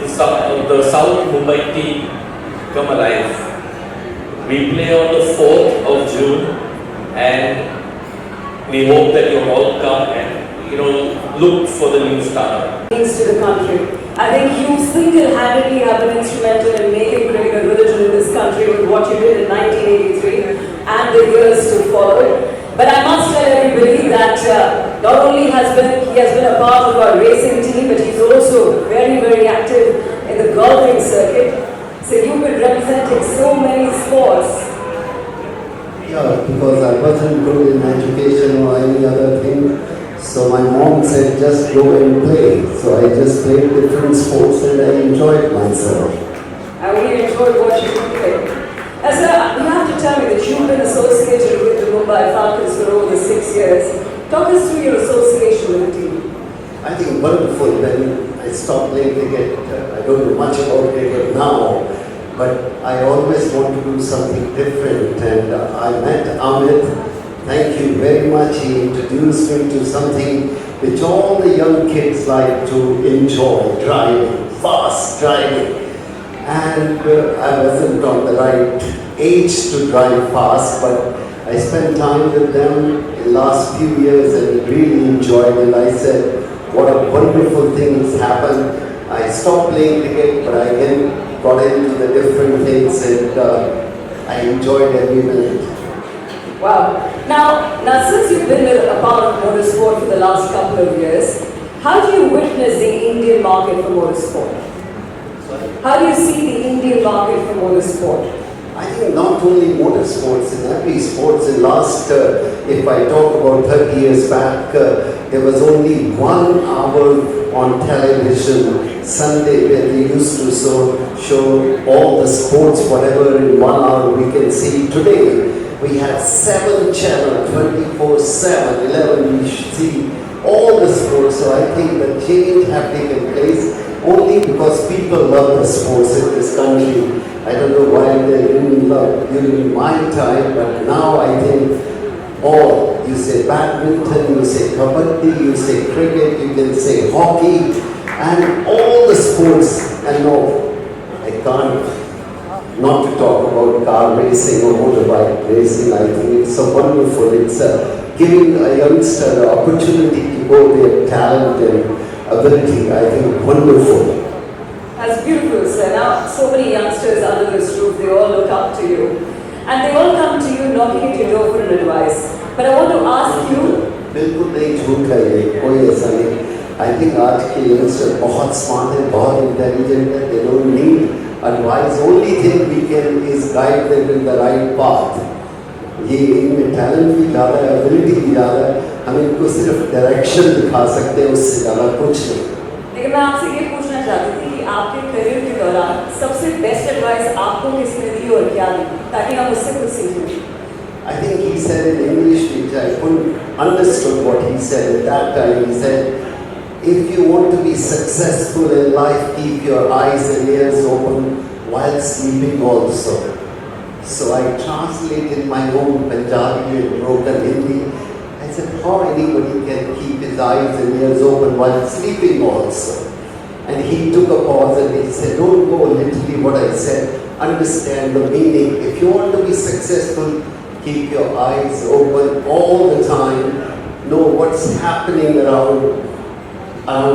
the South Mumbai team come alive. We play on the 4th of June, and we hope that you all come and look for the new startup. Thanks to the country. I think you single-handedly have been instrumental in making cricket a religion in this country with what you did in 1983 and the years to follow. But I must tell everybody that not only he has been a part of our racing team, but he's also very, very active in the golfing circuit. So you've been representing so many sports. Yeah, because I wasn't good in education or any other thing. So my mom said, just go and play. So I just played different sports and I enjoyed myself. I really enjoyed watching you play. Sir, you have to tell me that you've been associated with the Mumbai Falcons for over 6 years. Talk us through your association with the team. I think wonderful. When I stopped playing cricket, I don't know much about cricket now, but I always want to do something different. And I met Ameet. Thank you very much. He introduced me to something which all the young kids like to enjoy, driving, fast driving. And I wasn't on the right age to drive fast, but I spent time with them in the last few years and really enjoyed it. I said, what a wonderful thing has happened. I stopped playing cricket, but I again got into the different things and I enjoyed every minute. Wow. Now since you've been a part of motorsport for the last couple of years, how do you witness the Indian market for motorsport? How do you see the Indian market for motorsport? I think not only motorsports, in every sports. In last, if I talk about 30 years back, there was only 1 hour on television, Sunday, where they used to show all the sports, whatever in 1 hour we can see. Today, we have 7 channels, 24/7, 11, we see all the sports. So I think the change have taken place only because people love the sports in this country. I don't know why they didn't love during my time, but now I think all, you say badminton, you say kabaddi, you say cricket, you can say hockey, and all the sports. And no, I can't not to talk about car racing or motorbike racing. I think it's so wonderful. It's giving a youngster the opportunity to go their talent and ability. I think wonderful. That's beautiful, sir. Now, so many youngsters under this roof, they all look up to you. And they all come to you knocking at your door for an advice. But I want to ask you... बिल्कुल नहीं झूठ है ये, कोई ऐसा नहीं. I think आज के youngsters बहुत smart हैं, बहुत intelligent हैं. They don't need advice. Only thing we can is guide them in the right path. ये इनमें talent भी ज़्यादा है, ability भी ज़्यादा है. हम इनको सिर्फ direction दिखा सकते हैं, उससे ज़्यादा कुछ नहीं. लेकिन मैं आपसे ये पूछना चाहती थी कि आपके करियर के दौरान सबसे बेस्ट एडवाइस आपको किसने दी और क्या दी, ताकि हम उससे कुछ सीखें. I think he said in English, which I couldn't understood what he said at that time. He said, if you want to be successful in life, keep your eyes and ears open while sleeping also. So I translated my own Punjabi and broken Hindi. I said, how anybody can keep his eyes and ears open while sleeping also? And he took a pause and he said, don't go literally what I said, understand the meaning. If you want to be successful, keep your eyes open all the time, know what's happening around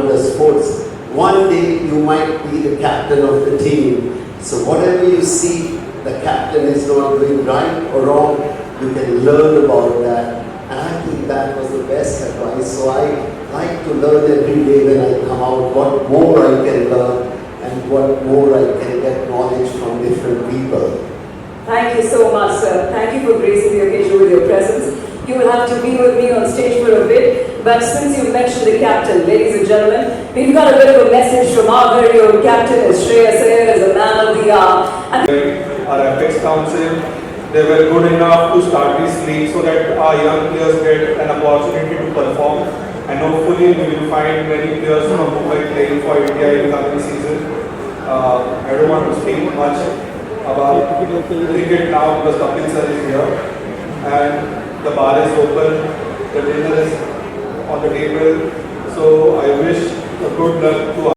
the sports. One day you might be the captain of the team. So whatever you see the captain is not doing right or wrong, you can learn about that. And I think that was the best advice. So I like to learn every day when I come out, what more I can learn and what more I can get knowledge from different people. Thank you so much, sir. Thank you for gracing the occasion with your presence. You will have to be with me on stage for a bit, but since you mentioned the captain, ladies and gentlemen, we've got a bit of a message from our very own captain, Shreyas Iyer, as a man of the hour. Our Apex Council, they were good enough to start this league so that our young players get an opportunity to perform, and hopefully we will find many players from Mumbai playing for India in the coming season. I don't want to speak much about cricket now because Kapil sir is here and the bar is open, the dinner is on the table. So I wish a good luck to